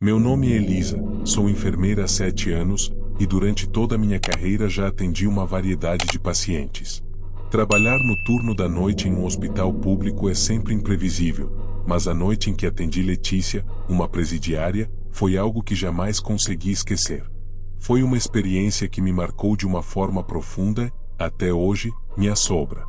Meu nome é Elisa, sou enfermeira há 7 anos, e durante toda a minha carreira já atendi uma variedade de pacientes. Trabalhar no turno da noite em um hospital público é sempre imprevisível, mas a noite em que atendi Letícia, uma presidiária, foi algo que jamais consegui esquecer. Foi uma experiência que me marcou de uma forma profunda, até hoje, me assombra.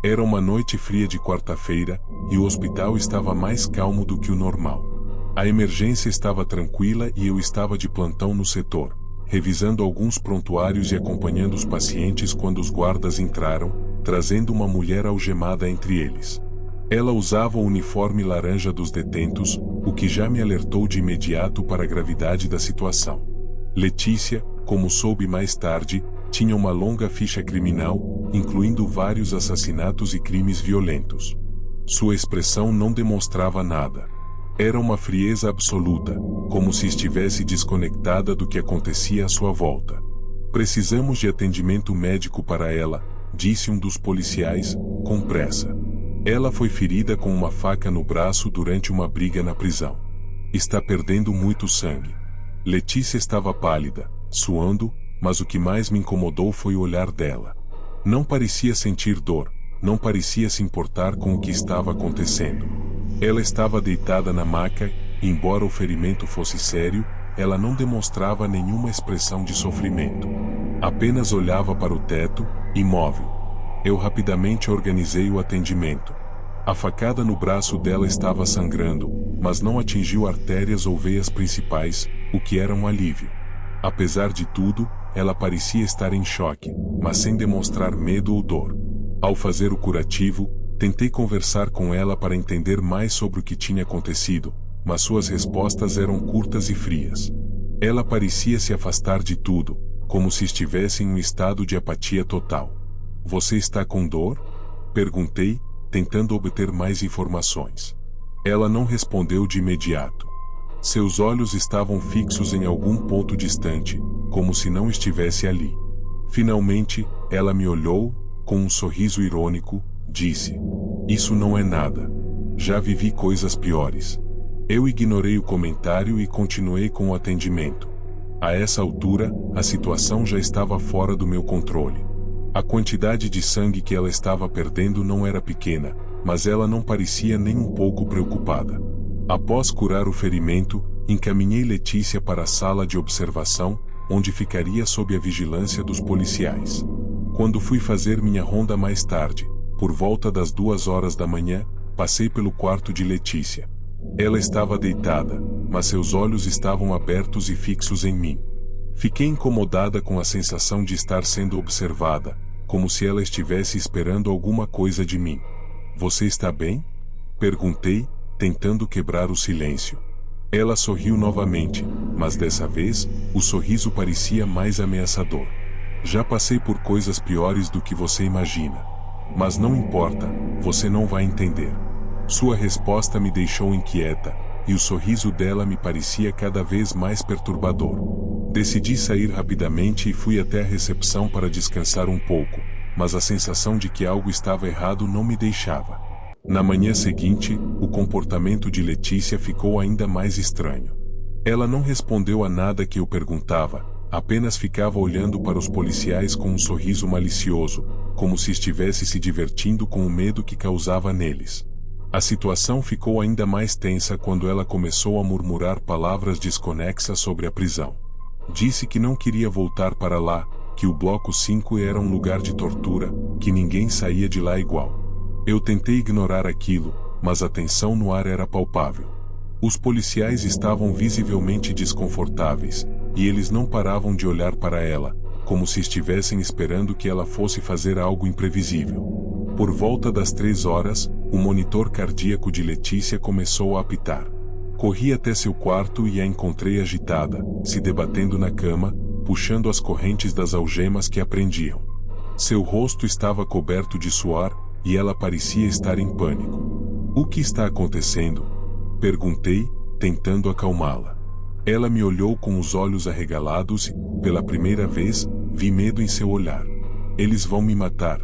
Era uma noite fria de quarta-feira, e o hospital estava mais calmo do que o normal. A emergência estava tranquila e eu estava de plantão no setor, revisando alguns prontuários e acompanhando os pacientes quando os guardas entraram, trazendo uma mulher algemada entre eles. Ela usava o uniforme laranja dos detentos, o que já me alertou de imediato para a gravidade da situação. Letícia, como soube mais tarde, tinha uma longa ficha criminal, incluindo vários assassinatos e crimes violentos. Sua expressão não demonstrava nada. Era uma frieza absoluta, como se estivesse desconectada do que acontecia à sua volta. Precisamos de atendimento médico para ela, disse um dos policiais, com pressa. Ela foi ferida com uma faca no braço durante uma briga na prisão. Está perdendo muito sangue. Letícia estava pálida, suando, mas o que mais me incomodou foi o olhar dela. Não parecia sentir dor, não parecia se importar com o que estava acontecendo. Ela estava deitada na maca, e embora o ferimento fosse sério, ela não demonstrava nenhuma expressão de sofrimento. Apenas olhava para o teto, imóvel. Eu rapidamente organizei o atendimento. A facada no braço dela estava sangrando, mas não atingiu artérias ou veias principais, o que era um alívio. Apesar de tudo, ela parecia estar em choque, mas sem demonstrar medo ou dor. Ao fazer o curativo, tentei conversar com ela para entender mais sobre o que tinha acontecido, mas suas respostas eram curtas e frias. Ela parecia se afastar de tudo, como se estivesse em um estado de apatia total. Você está com dor? Perguntei, tentando obter mais informações. Ela não respondeu de imediato. Seus olhos estavam fixos em algum ponto distante, como se não estivesse ali. Finalmente, ela me olhou, com um sorriso irônico, disse: "Isso não é nada. Já vivi coisas piores." Eu ignorei o comentário e continuei com o atendimento. A essa altura, a situação já estava fora do meu controle. A quantidade de sangue que ela estava perdendo não era pequena, mas ela não parecia nem um pouco preocupada. Após curar o ferimento, encaminhei Letícia para a sala de observação, onde ficaria sob a vigilância dos policiais. Quando fui fazer minha ronda mais tarde, por volta das 2 horas da manhã, passei pelo quarto de Letícia. Ela estava deitada, mas seus olhos estavam abertos e fixos em mim. Fiquei incomodada com a sensação de estar sendo observada, como se ela estivesse esperando alguma coisa de mim. "Você está bem?" Perguntei, tentando quebrar o silêncio. Ela sorriu novamente, mas dessa vez, o sorriso parecia mais ameaçador. "Já passei por coisas piores do que você imagina. Mas não importa, você não vai entender." Sua resposta me deixou inquieta, e o sorriso dela me parecia cada vez mais perturbador. Decidi sair rapidamente e fui até a recepção para descansar um pouco, mas a sensação de que algo estava errado não me deixava. Na manhã seguinte, o comportamento de Letícia ficou ainda mais estranho. Ela não respondeu a nada que eu perguntava, apenas ficava olhando para os policiais com um sorriso malicioso, como se estivesse se divertindo com o medo que causava neles. A situação ficou ainda mais tensa quando ela começou a murmurar palavras desconexas sobre a prisão. Disse que não queria voltar para lá, que o bloco 5 era um lugar de tortura, que ninguém saía de lá igual. Eu tentei ignorar aquilo, mas a tensão no ar era palpável. Os policiais estavam visivelmente desconfortáveis, e eles não paravam de olhar para ela, como se estivessem esperando que ela fosse fazer algo imprevisível. Por volta das 3 horas, o monitor cardíaco de Letícia começou a apitar. Corri até seu quarto e a encontrei agitada, se debatendo na cama, puxando as correntes das algemas que a prendiam. Seu rosto estava coberto de suor, e ela parecia estar em pânico. "O que está acontecendo?" Perguntei, tentando acalmá-la. Ela me olhou com os olhos arregalados e, pela primeira vez, vi medo em seu olhar. "Eles vão me matar.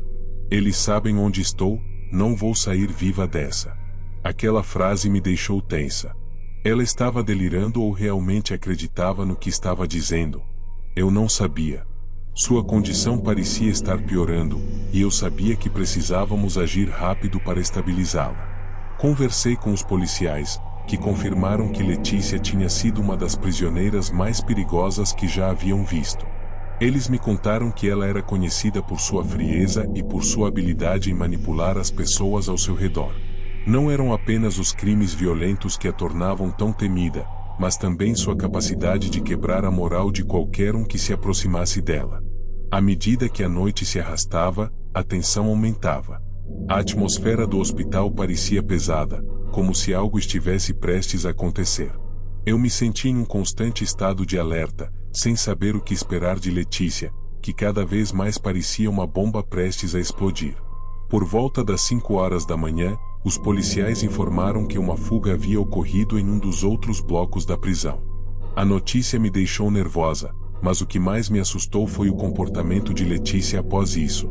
Eles sabem onde estou, não vou sair viva dessa." Aquela frase me deixou tensa. Ela estava delirando ou realmente acreditava no que estava dizendo? Eu não sabia. Sua condição parecia estar piorando, e eu sabia que precisávamos agir rápido para estabilizá-la. Conversei com os policiais, que confirmaram que Letícia tinha sido uma das prisioneiras mais perigosas que já haviam visto. Eles me contaram que ela era conhecida por sua frieza e por sua habilidade em manipular as pessoas ao seu redor. Não eram apenas os crimes violentos que a tornavam tão temida, mas também sua capacidade de quebrar a moral de qualquer um que se aproximasse dela. À medida que a noite se arrastava, a tensão aumentava. A atmosfera do hospital parecia pesada, como se algo estivesse prestes a acontecer. Eu me senti em um constante estado de alerta, sem saber o que esperar de Letícia, que cada vez mais parecia uma bomba prestes a explodir. Por volta das 5 horas da manhã, os policiais informaram que uma fuga havia ocorrido em um dos outros blocos da prisão. A notícia me deixou nervosa, mas o que mais me assustou foi o comportamento de Letícia após isso.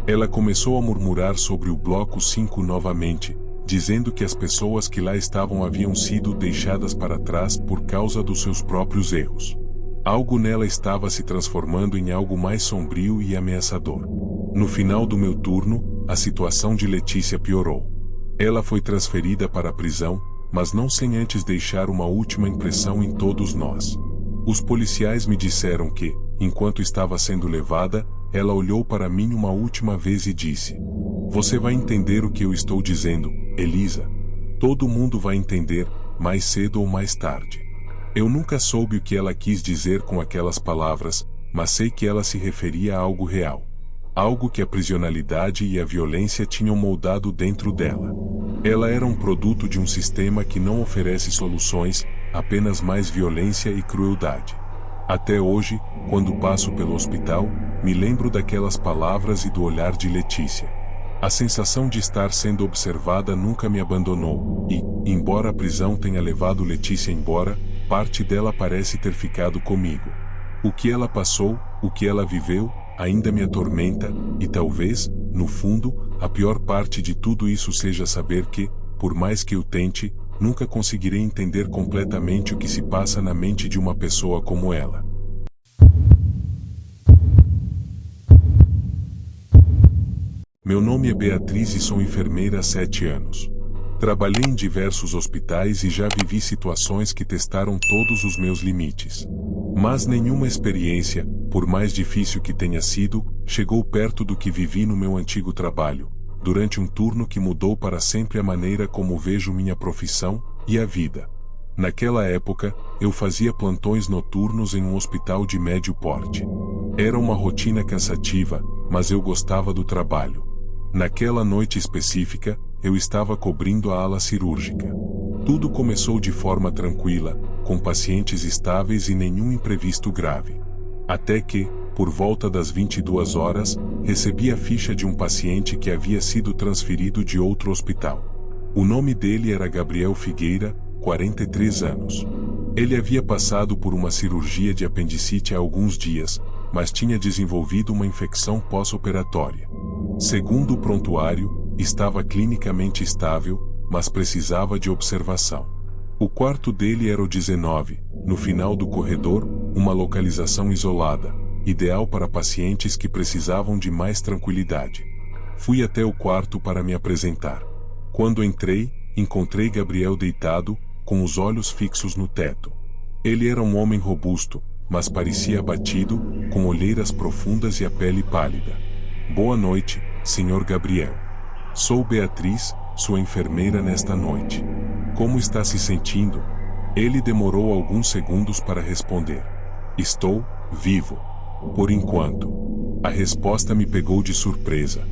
Ela começou a murmurar sobre o bloco 5 novamente, dizendo que as pessoas que lá estavam haviam sido deixadas para trás por causa dos seus próprios erros. Algo nela estava se transformando em algo mais sombrio e ameaçador. No final do meu turno, a situação de Letícia piorou. Ela foi transferida para a prisão, mas não sem antes deixar uma última impressão em todos nós. Os policiais me disseram que, enquanto estava sendo levada, ela olhou para mim uma última vez e disse: "Você vai entender o que eu estou dizendo, Elisa. Todo mundo vai entender, mais cedo ou mais tarde." Eu nunca soube o que ela quis dizer com aquelas palavras, mas sei que ela se referia a algo real. Algo que a prisionalidade e a violência tinham moldado dentro dela. Ela era um produto de um sistema que não oferece soluções, apenas mais violência e crueldade. Até hoje, quando passo pelo hospital, me lembro daquelas palavras e do olhar de Letícia. A sensação de estar sendo observada nunca me abandonou, e, embora a prisão tenha levado Letícia embora, parte dela parece ter ficado comigo. O que ela passou, o que ela viveu, ainda me atormenta, e talvez, no fundo, a pior parte de tudo isso seja saber que, por mais que eu tente, nunca conseguirei entender completamente o que se passa na mente de uma pessoa como ela. Meu nome é Beatriz e sou enfermeira há 7 anos. Trabalhei em diversos hospitais e já vivi situações que testaram todos os meus limites. Mas nenhuma experiência, por mais difícil que tenha sido, chegou perto do que vivi no meu antigo trabalho, durante um turno que mudou para sempre a maneira como vejo minha profissão e a vida. Naquela época, eu fazia plantões noturnos em um hospital de médio porte. Era uma rotina cansativa, mas eu gostava do trabalho. Naquela noite específica, eu estava cobrindo a ala cirúrgica. Tudo começou de forma tranquila, com pacientes estáveis e nenhum imprevisto grave. Até que, por volta das 22 horas, recebi a ficha de um paciente que havia sido transferido de outro hospital. O nome dele era Gabriel Figueira, 43 anos. Ele havia passado por uma cirurgia de apendicite há alguns dias, mas tinha desenvolvido uma infecção pós-operatória. Segundo o prontuário, estava clinicamente estável, mas precisava de observação. O quarto dele era o 19, no final do corredor, uma localização isolada, ideal para pacientes que precisavam de mais tranquilidade. Fui até o quarto para me apresentar. Quando entrei, encontrei Gabriel deitado, com os olhos fixos no teto. Ele era um homem robusto, mas parecia abatido, com olheiras profundas e a pele pálida. "Boa noite, Sr. Gabriel. Sou Beatriz, sua enfermeira nesta noite. Como está se sentindo?" Ele demorou alguns segundos para responder. "Estou vivo. Por enquanto." A resposta me pegou de surpresa.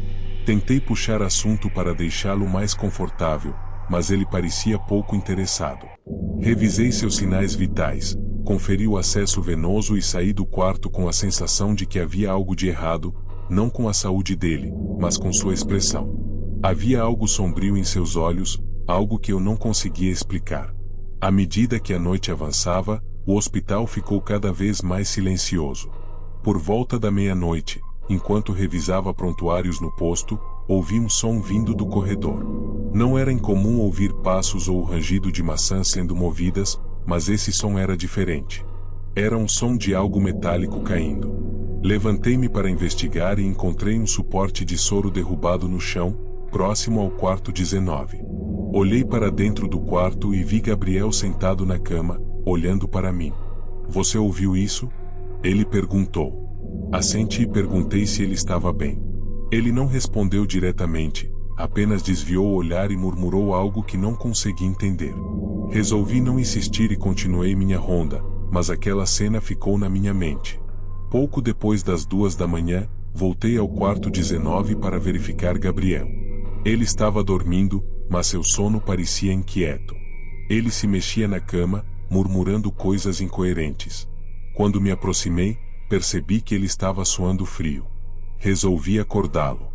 Tentei puxar assunto para deixá-lo mais confortável, mas ele parecia pouco interessado. Revisei seus sinais vitais, conferi o acesso venoso e saí do quarto com a sensação de que havia algo de errado, não com a saúde dele, mas com sua expressão. Havia algo sombrio em seus olhos, algo que eu não conseguia explicar. À medida que a noite avançava, o hospital ficou cada vez mais silencioso. Por volta da meia-noite, enquanto revisava prontuários no posto, ouvi um som vindo do corredor. Não era incomum ouvir passos ou o rangido de maçãs sendo movidas, mas esse som era diferente. Era um som de algo metálico caindo. Levantei-me para investigar e encontrei um suporte de soro derrubado no chão, próximo ao quarto 19. Olhei para dentro do quarto e vi Gabriel sentado na cama, olhando para mim. Você ouviu isso? Ele perguntou. Assenti e perguntei se ele estava bem. Ele não respondeu diretamente, apenas desviou o olhar e murmurou algo que não consegui entender. Resolvi não insistir e continuei minha ronda, mas aquela cena ficou na minha mente. Pouco depois das 2 da manhã, voltei ao quarto 19 para verificar Gabriel. Ele estava dormindo, mas seu sono parecia inquieto. Ele se mexia na cama, murmurando coisas incoerentes. Quando me aproximei, percebi que ele estava suando frio. Resolvi acordá-lo.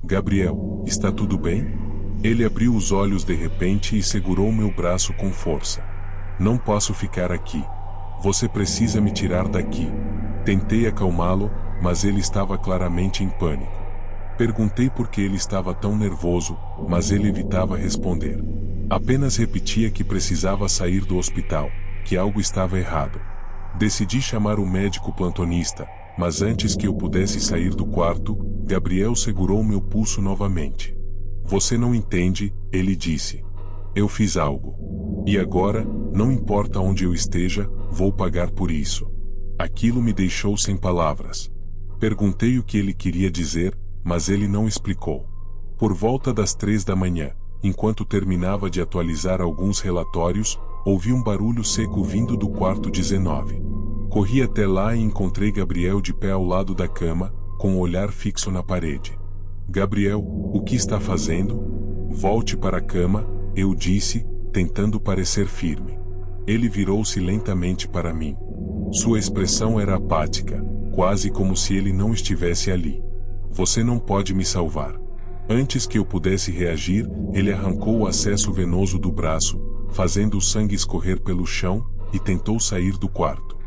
Gabriel, está tudo bem? Ele abriu os olhos de repente e segurou meu braço com força. Não posso ficar aqui. Você precisa me tirar daqui. Tentei acalmá-lo, mas ele estava claramente em pânico. Perguntei por que ele estava tão nervoso, mas ele evitava responder. Apenas repetia que precisava sair do hospital, que algo estava errado. Decidi chamar o médico plantonista, mas antes que eu pudesse sair do quarto, Gabriel segurou meu pulso novamente. Você não entende, ele disse. Eu fiz algo. E agora, não importa onde eu esteja, vou pagar por isso. Aquilo me deixou sem palavras. Perguntei o que ele queria dizer, mas ele não explicou. Por volta das 3 da manhã, enquanto terminava de atualizar alguns relatórios, ouvi um barulho seco vindo do quarto 19. Corri até lá e encontrei Gabriel de pé ao lado da cama, com o olhar fixo na parede. Gabriel, o que está fazendo? Volte para a cama, eu disse, tentando parecer firme. Ele virou-se lentamente para mim. Sua expressão era apática, quase como se ele não estivesse ali. Você não pode me salvar. Antes que eu pudesse reagir, ele arrancou o acesso venoso do braço, fazendo o sangue escorrer pelo chão, e tentou sair do quarto.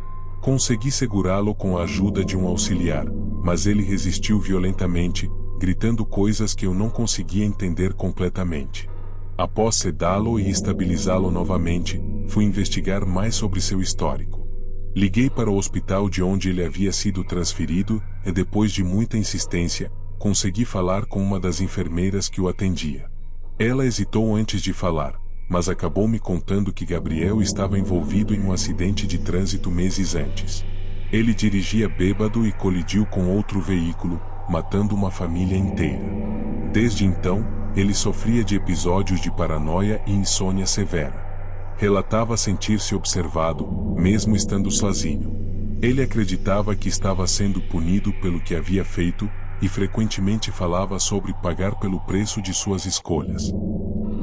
Consegui segurá-lo com a ajuda de um auxiliar, mas ele resistiu violentamente, gritando coisas que eu não conseguia entender completamente. Após sedá-lo e estabilizá-lo novamente, fui investigar mais sobre seu histórico. Liguei para o hospital de onde ele havia sido transferido, e depois de muita insistência, consegui falar com uma das enfermeiras que o atendia. Ela hesitou antes de falar, mas acabou me contando que Gabriel estava envolvido em um acidente de trânsito meses antes. Ele dirigia bêbado e colidiu com outro veículo, matando uma família inteira. Desde então, ele sofria de episódios de paranoia e insônia severa. Relatava sentir-se observado, mesmo estando sozinho. Ele acreditava que estava sendo punido pelo que havia feito, e frequentemente falava sobre pagar pelo preço de suas escolhas.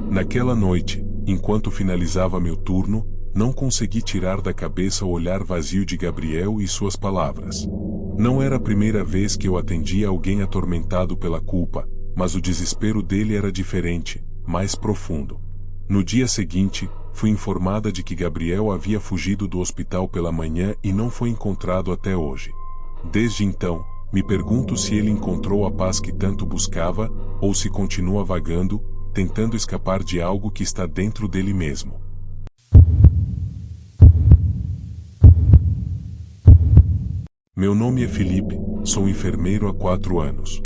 Naquela noite, enquanto finalizava meu turno, não consegui tirar da cabeça o olhar vazio de Gabriel e suas palavras. Não era a primeira vez que eu atendia alguém atormentado pela culpa, mas o desespero dele era diferente, mais profundo. No dia seguinte, fui informada de que Gabriel havia fugido do hospital pela manhã e não foi encontrado até hoje. Desde então, me pergunto se ele encontrou a paz que tanto buscava, ou se continua vagando, tentando escapar de algo que está dentro dele mesmo. Meu nome é Felipe, sou enfermeiro há 4 anos.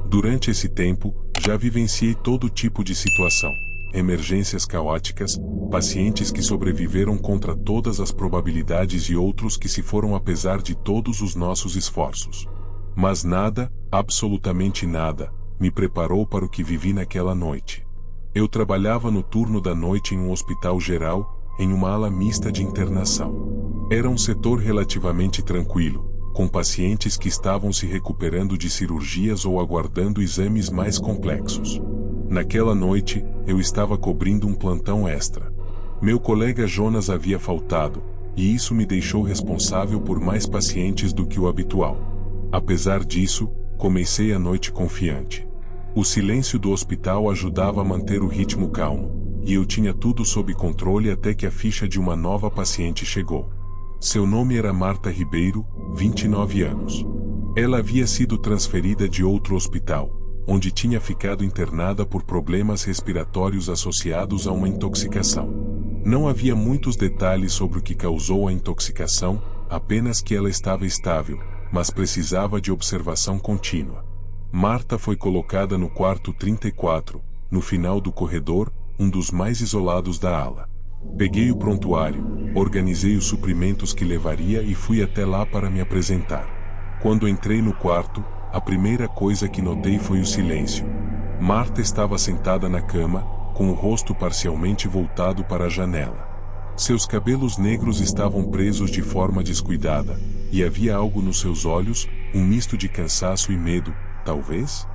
Durante esse tempo, já vivenciei todo tipo de situação. Emergências caóticas, pacientes que sobreviveram contra todas as probabilidades e outros que se foram apesar de todos os nossos esforços. Mas nada, absolutamente nada, me preparou para o que vivi naquela noite. Eu trabalhava no turno da noite em um hospital geral, em uma ala mista de internação. Era um setor relativamente tranquilo, com pacientes que estavam se recuperando de cirurgias ou aguardando exames mais complexos. Naquela noite, eu estava cobrindo um plantão extra. Meu colega Jonas havia faltado, e isso me deixou responsável por mais pacientes do que o habitual. Apesar disso, comecei a noite confiante. O silêncio do hospital ajudava a manter o ritmo calmo, e eu tinha tudo sob controle até que a ficha de uma nova paciente chegou. Seu nome era Marta Ribeiro, 29 anos. Ela havia sido transferida de outro hospital, onde tinha ficado internada por problemas respiratórios associados a uma intoxicação. Não havia muitos detalhes sobre o que causou a intoxicação, apenas que ela estava estável, mas precisava de observação contínua. Marta foi colocada no quarto 34, no final do corredor, um dos mais isolados da ala. Peguei o prontuário, organizei os suprimentos que levaria e fui até lá para me apresentar. Quando entrei no quarto, a primeira coisa que notei foi o silêncio. Marta estava sentada na cama, com o rosto parcialmente voltado para a janela. Seus cabelos negros estavam presos de forma descuidada, e havia algo nos seus olhos, um misto de cansaço e medo, talvez?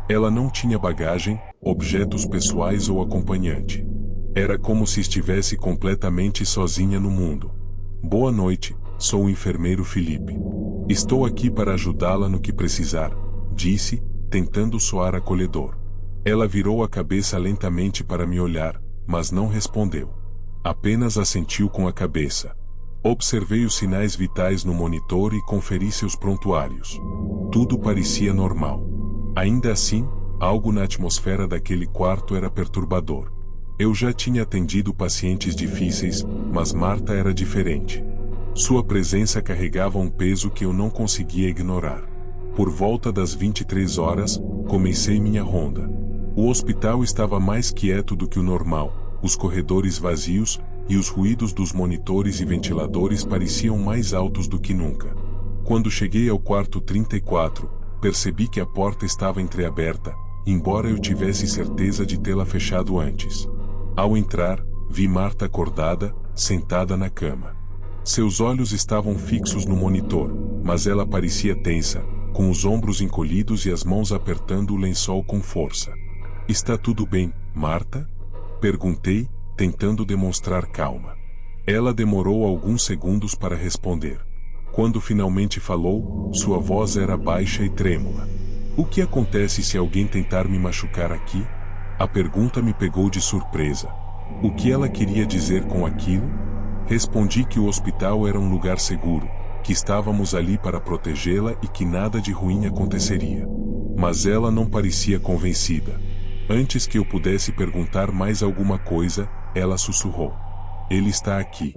Ela não tinha bagagem, objetos pessoais ou acompanhante. Era como se estivesse completamente sozinha no mundo. Boa noite, sou o enfermeiro Felipe. Estou aqui para ajudá-la no que precisar, disse, tentando soar acolhedor. Ela virou a cabeça lentamente para me olhar, mas não respondeu. Apenas assentiu com a cabeça. Observei os sinais vitais no monitor e conferi seus prontuários. Tudo parecia normal. Ainda assim, algo na atmosfera daquele quarto era perturbador. Eu já tinha atendido pacientes difíceis, mas Marta era diferente. Sua presença carregava um peso que eu não conseguia ignorar. Por volta das 23 horas, comecei minha ronda. O hospital estava mais quieto do que o normal, os corredores vazios, e os ruídos dos monitores e ventiladores pareciam mais altos do que nunca. Quando cheguei ao quarto 34, percebi que a porta estava entreaberta, embora eu tivesse certeza de tê-la fechado antes. Ao entrar, vi Marta acordada, sentada na cama. Seus olhos estavam fixos no monitor, mas ela parecia tensa, com os ombros encolhidos e as mãos apertando o lençol com força. Está tudo bem, Marta? Perguntei, tentando demonstrar calma. Ela demorou alguns segundos para responder. Quando finalmente falou, sua voz era baixa e trêmula. O que acontece se alguém tentar me machucar aqui? A pergunta me pegou de surpresa. O que ela queria dizer com aquilo? Respondi que o hospital era um lugar seguro, que estávamos ali para protegê-la e que nada de ruim aconteceria. Mas ela não parecia convencida. Antes que eu pudesse perguntar mais alguma coisa, ela sussurrou. Ele está aqui.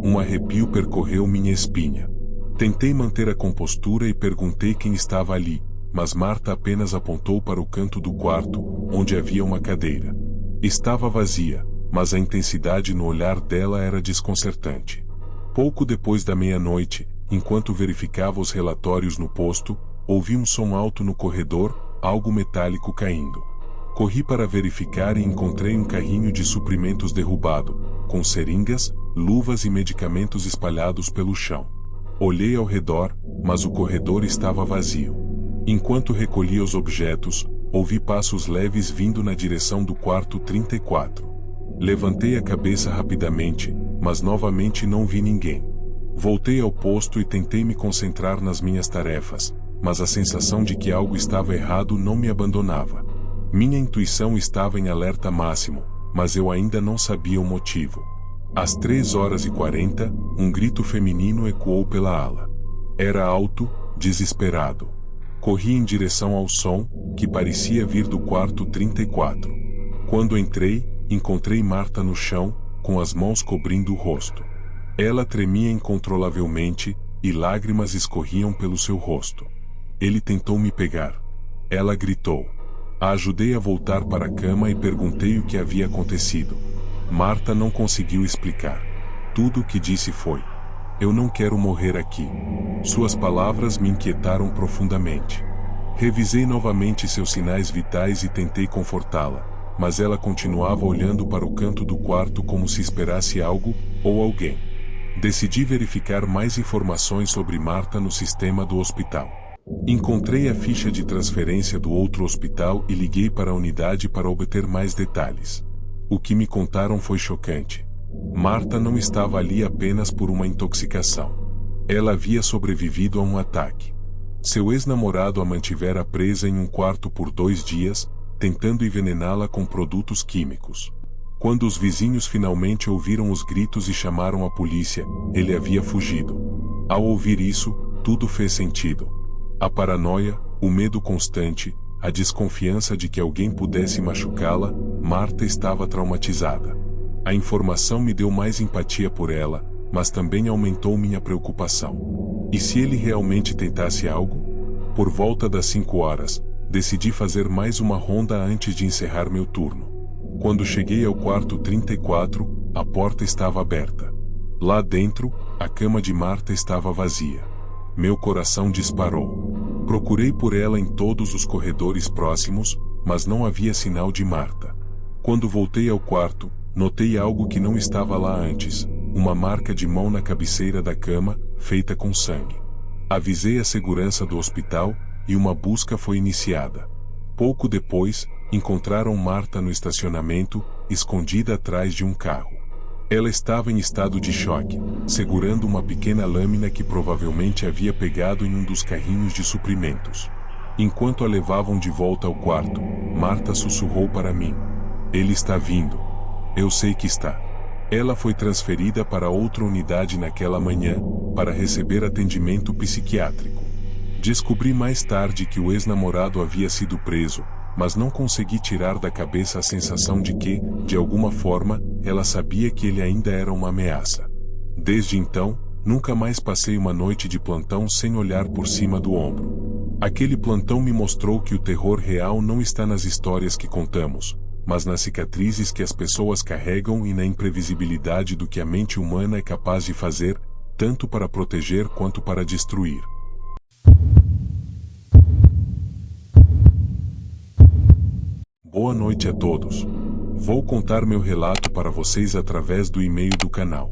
Um arrepio percorreu minha espinha. Tentei manter a compostura e perguntei quem estava ali, mas Marta apenas apontou para o canto do quarto, onde havia uma cadeira. Estava vazia, mas a intensidade no olhar dela era desconcertante. Pouco depois da meia-noite, enquanto verificava os relatórios no posto, ouvi um som alto no corredor, algo metálico caindo. Corri para verificar e encontrei um carrinho de suprimentos derrubado, com seringas, luvas e medicamentos espalhados pelo chão. Olhei ao redor, mas o corredor estava vazio. Enquanto recolhia os objetos, ouvi passos leves vindo na direção do quarto 34. Levantei a cabeça rapidamente, mas novamente não vi ninguém. Voltei ao posto e tentei me concentrar nas minhas tarefas, mas a sensação de que algo estava errado não me abandonava. Minha intuição estava em alerta máximo, mas eu ainda não sabia o motivo. Às 3h40, um grito feminino ecoou pela ala. Era alto, desesperado. Corri em direção ao som, que parecia vir do quarto 34. Quando entrei, encontrei Marta no chão, com as mãos cobrindo o rosto. Ela tremia incontrolavelmente, e lágrimas escorriam pelo seu rosto. Ele tentou me pegar. Ela gritou. A ajudei a voltar para a cama e perguntei o que havia acontecido. Marta não conseguiu explicar. Tudo o que disse foi: eu não quero morrer aqui. Suas palavras me inquietaram profundamente. Revisei novamente seus sinais vitais e tentei confortá-la, mas ela continuava olhando para o canto do quarto como se esperasse algo, ou alguém. Decidi verificar mais informações sobre Marta no sistema do hospital. Encontrei a ficha de transferência do outro hospital e liguei para a unidade para obter mais detalhes. O que me contaram foi chocante. Marta não estava ali apenas por uma intoxicação. Ela havia sobrevivido a um ataque. Seu ex-namorado a mantivera presa em um quarto por 2 dias, tentando envenená-la com produtos químicos. Quando os vizinhos finalmente ouviram os gritos e chamaram a polícia, ele havia fugido. Ao ouvir isso, tudo fez sentido. A paranoia, o medo constante, a desconfiança de que alguém pudesse machucá-la. Marta estava traumatizada. A informação me deu mais empatia por ela, mas também aumentou minha preocupação. E se ele realmente tentasse algo? Por volta das 5 horas, decidi fazer mais uma ronda antes de encerrar meu turno. Quando cheguei ao quarto 34, a porta estava aberta. Lá dentro, a cama de Marta estava vazia. Meu coração disparou. Procurei por ela em todos os corredores próximos, mas não havia sinal de Marta. Quando voltei ao quarto, notei algo que não estava lá antes, uma marca de mão na cabeceira da cama, feita com sangue. Avisei a segurança do hospital, e uma busca foi iniciada. Pouco depois, encontraram Marta no estacionamento, escondida atrás de um carro. Ela estava em estado de choque, segurando uma pequena lâmina que provavelmente havia pegado em um dos carrinhos de suprimentos. Enquanto a levavam de volta ao quarto, Marta sussurrou para mim: "Ele está vindo. Eu sei que está." Ela foi transferida para outra unidade naquela manhã, para receber atendimento psiquiátrico. Descobri mais tarde que o ex-namorado havia sido preso, mas não consegui tirar da cabeça a sensação de que, de alguma forma, ela sabia que ele ainda era uma ameaça. Desde então, nunca mais passei uma noite de plantão sem olhar por cima do ombro. Aquele plantão me mostrou que o terror real não está nas histórias que contamos, mas nas cicatrizes que as pessoas carregam e na imprevisibilidade do que a mente humana é capaz de fazer, tanto para proteger quanto para destruir. Boa noite a todos. Vou contar meu relato para vocês através do e-mail do canal.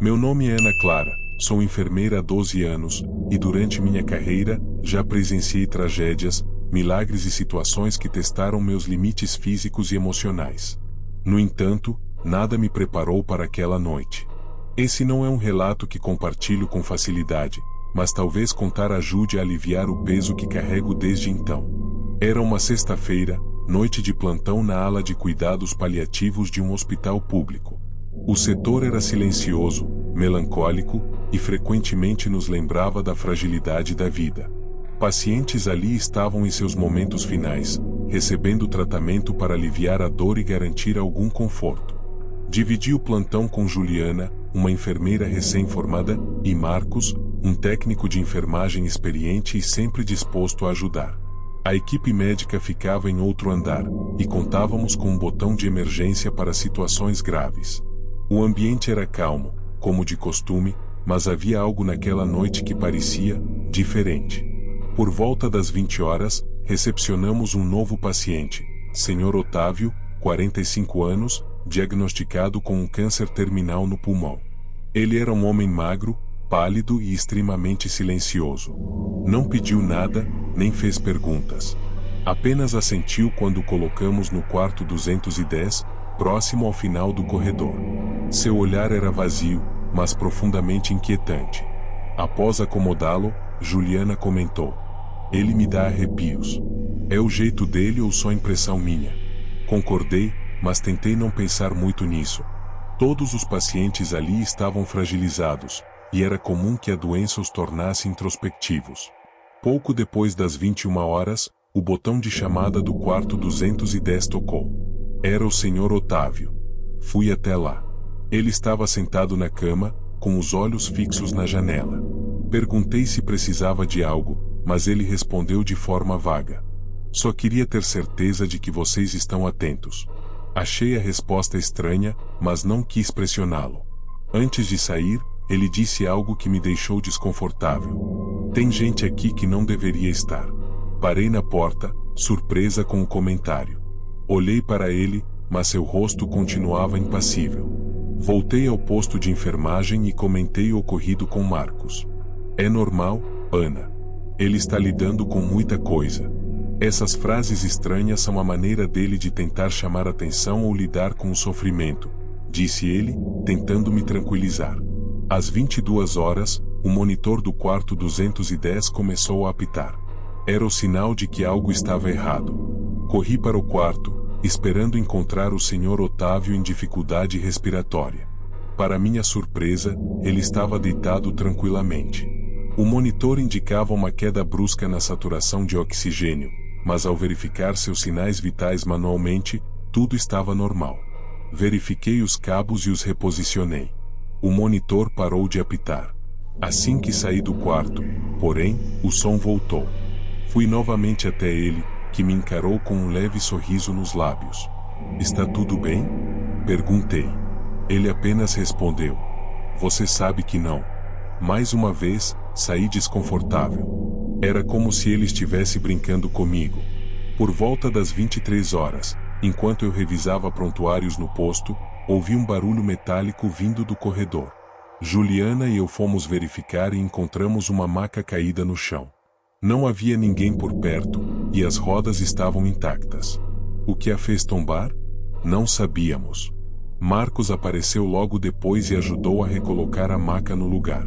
Meu nome é Ana Clara, sou enfermeira há 12 anos, e durante minha carreira, já presenciei tragédias, milagres e situações que testaram meus limites físicos e emocionais. No entanto, nada me preparou para aquela noite. Esse não é um relato que compartilho com facilidade, mas talvez contar ajude a aliviar o peso que carrego desde então. Era uma sexta-feira, noite de plantão na ala de cuidados paliativos de um hospital público. O setor era silencioso, melancólico, e frequentemente nos lembrava da fragilidade da vida. Pacientes ali estavam em seus momentos finais, recebendo tratamento para aliviar a dor e garantir algum conforto. Dividi o plantão com Juliana, uma enfermeira recém-formada, e Marcos, um técnico de enfermagem experiente e sempre disposto a ajudar. A equipe médica ficava em outro andar, e contávamos com um botão de emergência para situações graves. O ambiente era calmo, como de costume, mas havia algo naquela noite que parecia diferente. Por volta das 20 horas, recepcionamos um novo paciente, Sr. Otávio, 45 anos, diagnosticado com um câncer terminal no pulmão. Ele era um homem magro, pálido e extremamente silencioso. Não pediu nada, nem fez perguntas. Apenas assentiu quando o colocamos no quarto 210, próximo ao final do corredor. Seu olhar era vazio, mas profundamente inquietante. Após acomodá-lo, Juliana comentou: "Ele me dá arrepios. É o jeito dele ou só impressão minha?" Concordei, mas tentei não pensar muito nisso. Todos os pacientes ali estavam fragilizados, e era comum que a doença os tornasse introspectivos. Pouco depois das 21 horas, o botão de chamada do quarto 210 tocou. Era o Sr. Otávio. Fui até lá. Ele estava sentado na cama, com os olhos fixos na janela. Perguntei se precisava de algo, mas ele respondeu de forma vaga: "Só queria ter certeza de que vocês estão atentos." Achei a resposta estranha, mas não quis pressioná-lo. Antes de sair, ele disse algo que me deixou desconfortável: "Tem gente aqui que não deveria estar." Parei na porta, surpresa com o comentário. Olhei para ele, mas seu rosto continuava impassível. Voltei ao posto de enfermagem e comentei o ocorrido com Marcos. "É normal, Ana. Ele está lidando com muita coisa. Essas frases estranhas são a maneira dele de tentar chamar atenção ou lidar com o sofrimento", disse ele, tentando me tranquilizar. Às 22 horas, o monitor do quarto 210 começou a apitar. Era o sinal de que algo estava errado. Corri para o quarto, esperando encontrar o Sr. Otávio em dificuldade respiratória. Para minha surpresa, ele estava deitado tranquilamente. O monitor indicava uma queda brusca na saturação de oxigênio, mas ao verificar seus sinais vitais manualmente, tudo estava normal. Verifiquei os cabos e os reposicionei. O monitor parou de apitar. Assim que saí do quarto, porém, o som voltou. Fui novamente até ele, que me encarou com um leve sorriso nos lábios. "Está tudo bem?" perguntei. Ele apenas respondeu: "Você sabe que não." Mais uma vez, saí desconfortável. Era como se ele estivesse brincando comigo. Por volta das 23 horas, enquanto eu revisava prontuários no posto, ouvi um barulho metálico vindo do corredor. Juliana e eu fomos verificar e encontramos uma maca caída no chão. Não havia ninguém por perto, e as rodas estavam intactas. O que a fez tombar? Não sabíamos. Marcos apareceu logo depois e ajudou a recolocar a maca no lugar.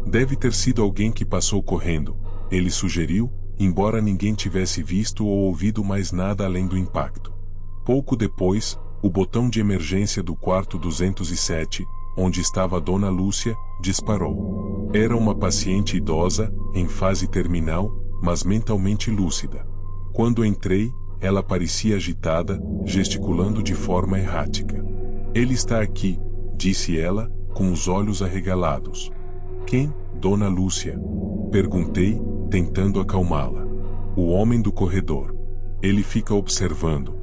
"Deve ter sido alguém que passou correndo", ele sugeriu, embora ninguém tivesse visto ou ouvido mais nada além do impacto. Pouco depois, o botão de emergência do quarto 207, onde estava a Dona Lúcia, disparou. Era uma paciente idosa, em fase terminal, mas mentalmente lúcida. Quando entrei, ela parecia agitada, gesticulando de forma errática. "Ele está aqui", disse ela, com os olhos arregalados. "Quem, Dona Lúcia?" perguntei, tentando acalmá-la. "O homem do corredor. Ele fica observando."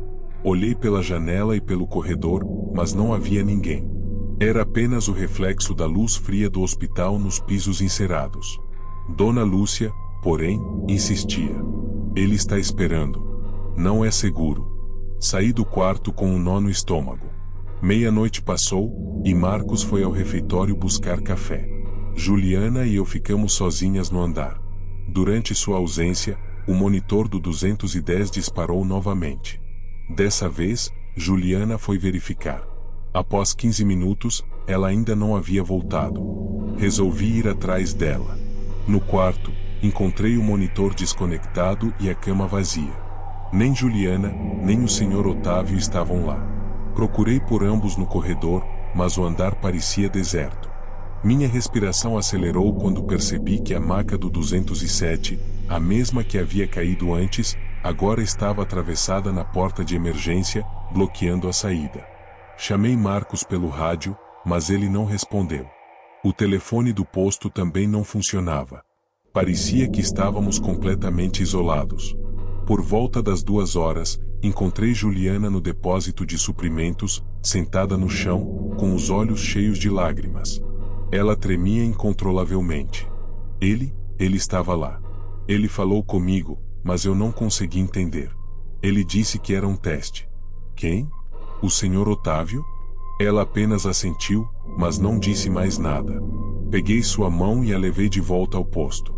Olhei pela janela e pelo corredor, mas não havia ninguém. Era apenas o reflexo da luz fria do hospital nos pisos encerados. Dona Lúcia, porém, insistia. "Ele está esperando. Não é seguro." Saí do quarto com um nó no estômago. Meia-noite passou, e Marcos foi ao refeitório buscar café. Juliana e eu ficamos sozinhas no andar. Durante sua ausência, o monitor do 210 disparou novamente. Dessa vez, Juliana foi verificar. Após 15 minutos, ela ainda não havia voltado. Resolvi ir atrás dela. No quarto, encontrei o monitor desconectado e a cama vazia. Nem Juliana, nem o Sr. Otávio estavam lá. Procurei por ambos no corredor, mas o andar parecia deserto. Minha respiração acelerou quando percebi que a maca do 207, a mesma que havia caído antes, agora estava atravessada na porta de emergência, bloqueando a saída. Chamei Marcos pelo rádio, mas ele não respondeu. O telefone do posto também não funcionava. Parecia que estávamos completamente isolados. Por volta das 2 horas, encontrei Juliana no depósito de suprimentos, sentada no chão, com os olhos cheios de lágrimas. Ela tremia incontrolavelmente. Ele estava lá. Ele falou comigo, mas eu não consegui entender. Ele disse que era um teste. Quem? O Sr. Otávio? Ela apenas assentiu, mas não disse mais nada. Peguei sua mão e a levei de volta ao posto.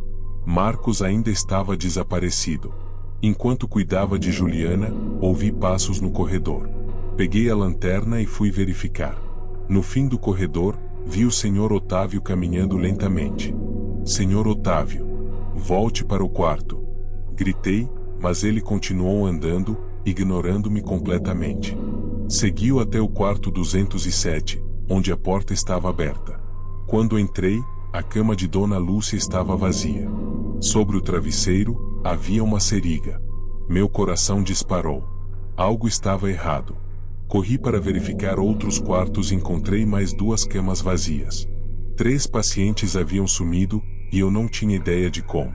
Marcos ainda estava desaparecido. Enquanto cuidava de Juliana, ouvi passos no corredor. Peguei a lanterna e fui verificar. No fim do corredor, vi o Sr. Otávio caminhando lentamente. Sr. Otávio, volte para o quarto. Gritei, mas ele continuou andando, ignorando-me completamente. Seguiu até o quarto 207, onde a porta estava aberta. Quando entrei, a cama de Dona Lúcia estava vazia. Sobre o travesseiro, havia uma seringa. Meu coração disparou. Algo estava errado. Corri para verificar outros quartos e encontrei mais 2 camas vazias. 3 pacientes haviam sumido, e eu não tinha ideia de como.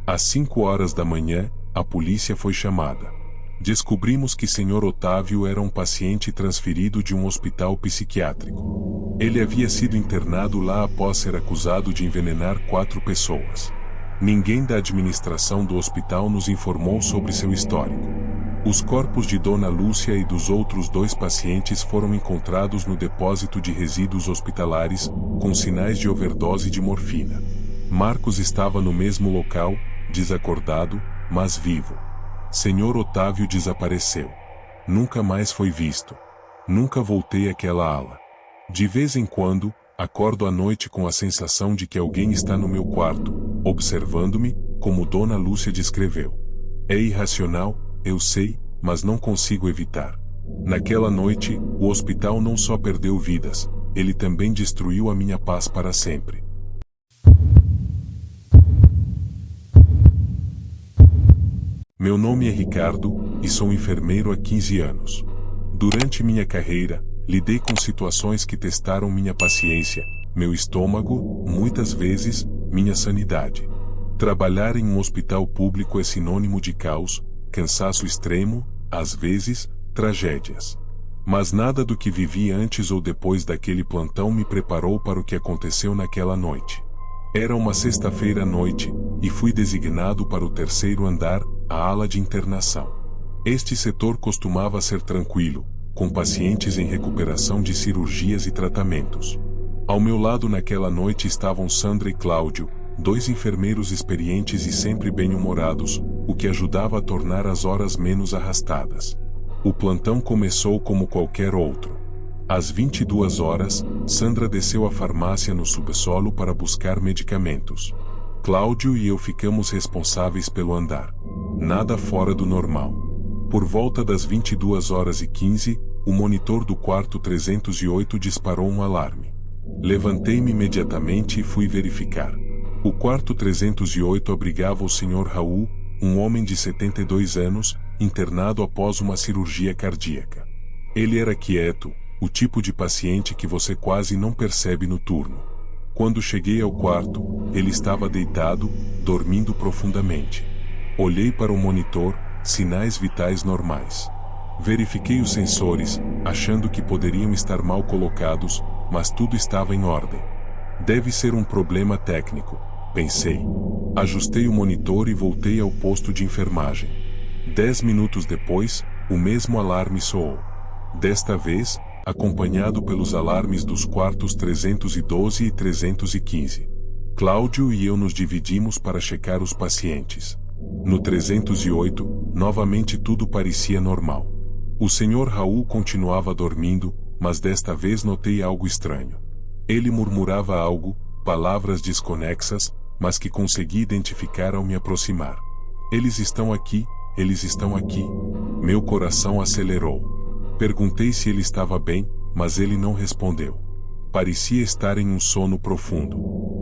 Às 5 horas da manhã, a polícia foi chamada. Descobrimos que Sr. Otávio era um paciente transferido de um hospital psiquiátrico. Ele havia sido internado lá após ser acusado de envenenar 4 pessoas. Ninguém da administração do hospital nos informou sobre seu histórico. Os corpos de Dona Lúcia e dos outros 2 pacientes foram encontrados no depósito de resíduos hospitalares, com sinais de overdose de morfina. Marcos estava no mesmo local, desacordado, mas vivo. Sr. Otávio desapareceu. Nunca mais foi visto. Nunca voltei àquela ala. De vez em quando, acordo à noite com a sensação de que alguém está no meu quarto, observando-me, como Dona Lúcia descreveu. É irracional, eu sei, mas não consigo evitar. Naquela noite, o hospital não só perdeu vidas, ele também destruiu a minha paz para sempre. Meu nome é Ricardo, e sou enfermeiro há 15 anos. Durante minha carreira, lidei com situações que testaram minha paciência, meu estômago, muitas vezes, minha sanidade. Trabalhar em um hospital público é sinônimo de caos, cansaço extremo, às vezes, tragédias. Mas nada do que vivi antes ou depois daquele plantão me preparou para o que aconteceu naquela noite. Era uma sexta-feira à noite, e fui designado para o terceiro andar, a ala de internação. Este setor costumava ser tranquilo, com pacientes em recuperação de cirurgias e tratamentos. Ao meu lado naquela noite estavam Sandra e Cláudio, dois enfermeiros experientes e sempre bem-humorados, o que ajudava a tornar as horas menos arrastadas. O plantão começou como qualquer outro. Às 22 horas, Sandra desceu à farmácia no subsolo para buscar medicamentos. Cláudio e eu ficamos responsáveis pelo andar. Nada fora do normal. Por volta das 22h15, o monitor do quarto 308 disparou um alarme. Levantei-me imediatamente e fui verificar. O quarto 308 abrigava o Sr. Raul, um homem de 72 anos, internado após uma cirurgia cardíaca. Ele era quieto, o tipo de paciente que você quase não percebe no turno. Quando cheguei ao quarto, ele estava deitado, dormindo profundamente. Olhei para o monitor, sinais vitais normais. Verifiquei os sensores, achando que poderiam estar mal colocados, mas tudo estava em ordem. Deve ser um problema técnico, pensei. Ajustei o monitor e voltei ao posto de enfermagem. 10 minutos depois, o mesmo alarme soou. Desta vez, acompanhado pelos alarmes dos quartos 312 e 315. Cláudio e eu nos dividimos para checar os pacientes. No 308, novamente tudo parecia normal. O Sr. Raul continuava dormindo, mas desta vez notei algo estranho. Ele murmurava algo, palavras desconexas, mas que consegui identificar ao me aproximar. Eles estão aqui, eles estão aqui. Meu coração acelerou. Perguntei se ele estava bem, mas ele não respondeu. Parecia estar em um sono profundo.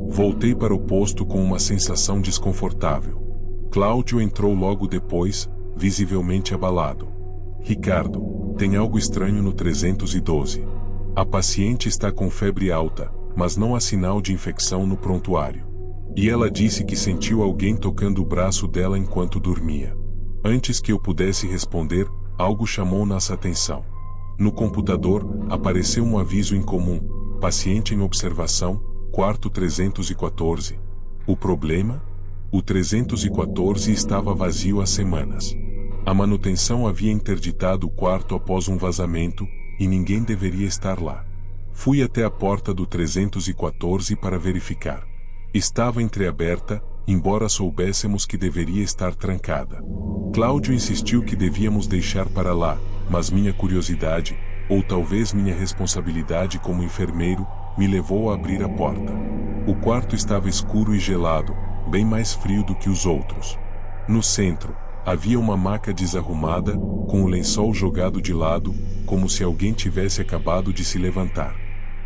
Voltei para o posto com uma sensação desconfortável. Cláudio entrou logo depois, visivelmente abalado. Ricardo, tem algo estranho no 312. A paciente está com febre alta, mas não há sinal de infecção no prontuário. E ela disse que sentiu alguém tocando o braço dela enquanto dormia. Antes que eu pudesse responder, algo chamou nossa atenção. No computador, apareceu um aviso incomum: paciente em observação, quarto 314. O problema? O 314 estava vazio há semanas. A manutenção havia interditado o quarto após um vazamento, e ninguém deveria estar lá. Fui até a porta do 314 para verificar. Estava entreaberta, embora soubéssemos que deveria estar trancada. Cláudio insistiu que devíamos deixar para lá, mas minha curiosidade, ou talvez minha responsabilidade como enfermeiro, me levou a abrir a porta. O quarto estava escuro e gelado, bem mais frio do que os outros. No centro, havia uma maca desarrumada, com o lençol jogado de lado, como se alguém tivesse acabado de se levantar.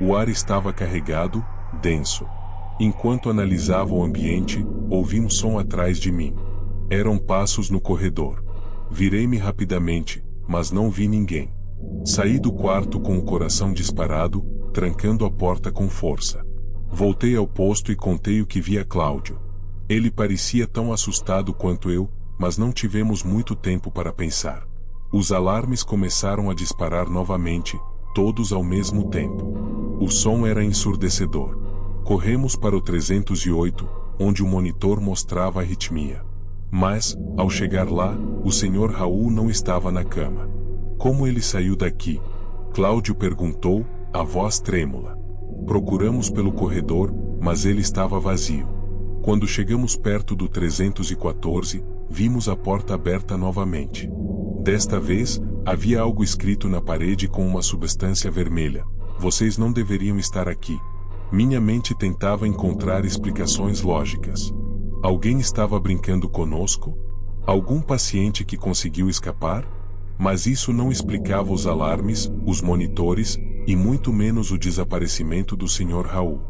O ar estava carregado, denso. Enquanto analisava o ambiente, ouvi um som atrás de mim. Eram passos no corredor. Virei-me rapidamente, mas não vi ninguém. Saí do quarto com o coração disparado, trancando a porta com força. Voltei ao posto e contei o que vi a Cláudio. Ele parecia tão assustado quanto eu, mas não tivemos muito tempo para pensar. Os alarmes começaram a disparar novamente, todos ao mesmo tempo. O som era ensurdecedor. Corremos para o 308, onde o monitor mostrava a arritmia. Mas, ao chegar lá, o Sr. Raul não estava na cama. Como ele saiu daqui? Cláudio perguntou, a voz trêmula. Procuramos pelo corredor, mas ele estava vazio. Quando chegamos perto do 314, vimos a porta aberta novamente. Desta vez, havia algo escrito na parede com uma substância vermelha. Vocês não deveriam estar aqui. Minha mente tentava encontrar explicações lógicas. Alguém estava brincando conosco? Algum paciente que conseguiu escapar? Mas isso não explicava os alarmes, os monitores, e muito menos o desaparecimento do Sr. Raul.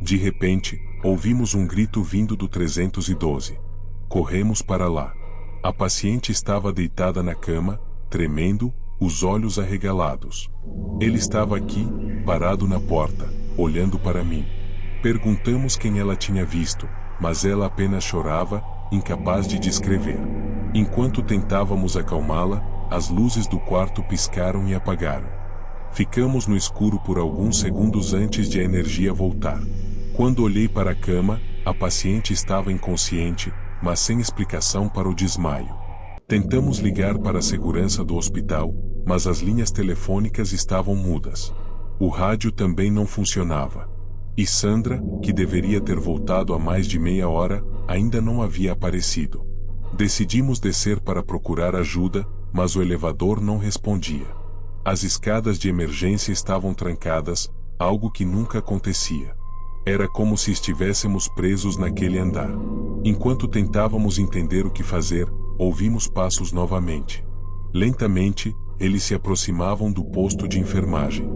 De repente, ouvimos um grito vindo do 312. Corremos para lá. A paciente estava deitada na cama, tremendo, os olhos arregalados. Ele estava aqui, parado na porta, olhando para mim. Perguntamos quem ela tinha visto, mas ela apenas chorava, incapaz de descrever. Enquanto tentávamos acalmá-la, as luzes do quarto piscaram e apagaram. Ficamos no escuro por alguns segundos antes de a energia voltar. Quando olhei para a cama, a paciente estava inconsciente, mas sem explicação para o desmaio. Tentamos ligar para a segurança do hospital, mas as linhas telefônicas estavam mudas. O rádio também não funcionava. E Sandra, que deveria ter voltado há mais de meia hora, ainda não havia aparecido. Decidimos descer para procurar ajuda, mas o elevador não respondia. As escadas de emergência estavam trancadas, algo que nunca acontecia. Era como se estivéssemos presos naquele andar. Enquanto tentávamos entender o que fazer, ouvimos passos novamente. Lentamente, eles se aproximavam do posto de enfermagem.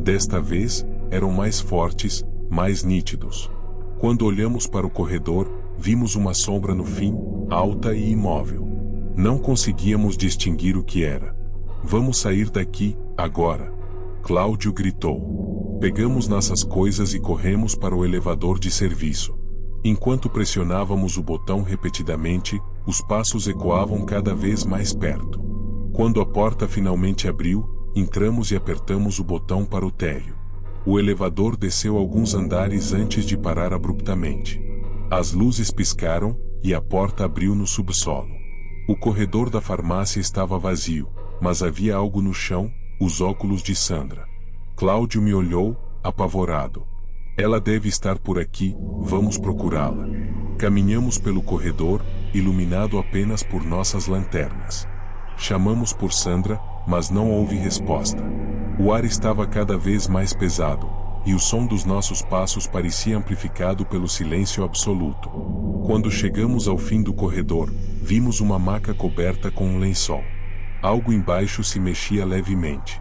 Desta vez, eram mais fortes, mais nítidos. Quando olhamos para o corredor, vimos uma sombra no fim, alta e imóvel. Não conseguíamos distinguir o que era. "Vamos sair daqui, agora!" Cláudio gritou. Pegamos nossas coisas e corremos para o elevador de serviço. Enquanto pressionávamos o botão repetidamente, os passos ecoavam cada vez mais perto. Quando a porta finalmente abriu, entramos e apertamos o botão para o térreo. O elevador desceu alguns andares antes de parar abruptamente. As luzes piscaram, e a porta abriu no subsolo. O corredor da farmácia estava vazio, mas havia algo no chão, os óculos de Sandra. Cláudio me olhou, apavorado. "Ela deve estar por aqui, vamos procurá-la." Caminhamos pelo corredor, iluminado apenas por nossas lanternas. Chamamos por Sandra, mas não houve resposta. O ar estava cada vez mais pesado, e o som dos nossos passos parecia amplificado pelo silêncio absoluto. Quando chegamos ao fim do corredor, vimos uma maca coberta com um lençol. Algo embaixo se mexia levemente.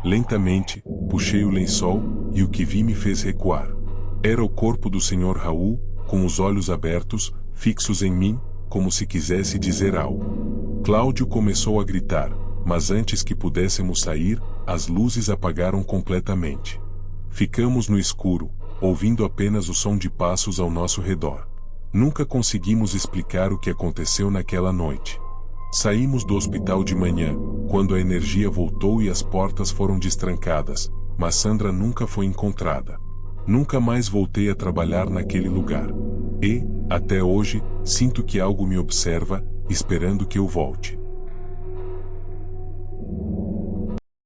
Lentamente, puxei o lençol, e o que vi me fez recuar. Era o corpo do Sr. Raul, com os olhos abertos, fixos em mim, como se quisesse dizer algo. Cláudio começou a gritar, mas antes que pudéssemos sair, as luzes apagaram completamente. Ficamos no escuro, ouvindo apenas o som de passos ao nosso redor. Nunca conseguimos explicar o que aconteceu naquela noite. Saímos do hospital de manhã, quando a energia voltou e as portas foram destrancadas, mas Sandra nunca foi encontrada. Nunca mais voltei a trabalhar naquele lugar. E, até hoje, sinto que algo me observa, esperando que eu volte.